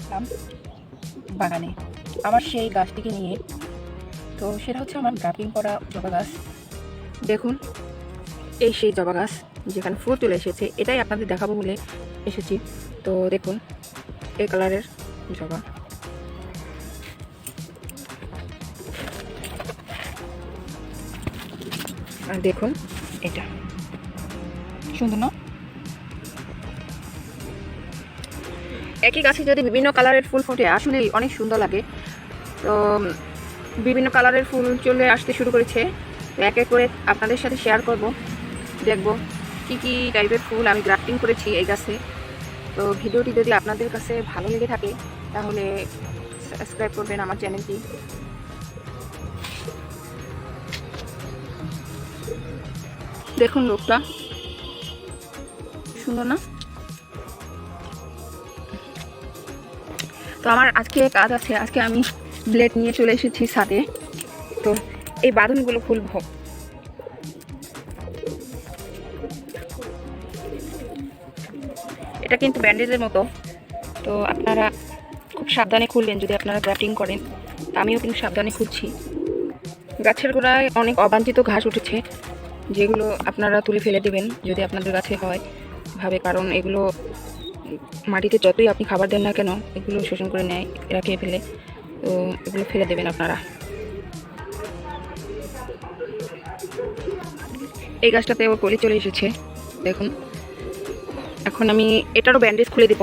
আসলাম বাগানে আমার সেই গাছটিকে নিয়ে। তো সেটা হচ্ছে আমার গ্রাফটিং করা জবা গাছ। দেখুন, এই সেই জবা গাছ যেখানে ফুল চলে এসেছে, এটাই আপনাদের দেখাবো বলে এসেছি। তো দেখুন, এই কালারের জবা। আর দেখুন, এটা সুন্দর না? একই গাছে যদি বিভিন্ন কালারের ফুল ফোটে আসলেই অনেক সুন্দর লাগে। তো বিভিন্ন কালারের ফুল চলে আসতে শুরু করেছে। তো এক এক করে আপনাদের সাথে শেয়ার করব, দেখব কি কি টাইপের ফুল আমি গ্রাফটিং করেছি এই গাছে। তো ভিডিওটি যদি আপনাদের কাছে ভালো লেগে থাকে তাহলে সাবস্ক্রাইব করবেন আমার চ্যানেলটি। দেখুন লোকটা সুন্দর না? তো আমার আজকে কাজ আছে, আজকে আমি ব্লেড নিয়ে চলে এসেছি ছাদে। তো এই বাঁধনগুলো খুলবো। এটা কিন্তু ব্যান্ডেজের মতো, তো আপনারা খুব সাবধানে খুলবেন যদি আপনারা গ্রাফটিং করেন। আমিও কিন্তু সাবধানে খুঁজছি। গাছের গোড়ায় অনেক অবাঞ্ছিত ঘাস উঠেছে, যেগুলো আপনারা তুলে ফেলে দেবেন যদি আপনাদের গাছে হয় ভাবে, কারণ এগুলো মাটিতে যতই আপনি খাবার দেন না কেন এগুলো শোষণ করে নেয়, এরা খেয়ে ফেলে। তো এগুলো ফেলে দেবেন আপনারা। এই গাছটাতেও কলি চলে এসেছে, দেখুন। এখন আমি এটারও ব্যান্ডেজ খুলে দেব।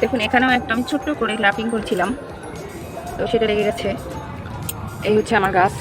দেখুন, এখানেও একটা আমি ছোট্ট করে গ্রাফটিং করছিলাম, তো সেটা লেগে গেছে। এই হচ্ছে আমার গাছ।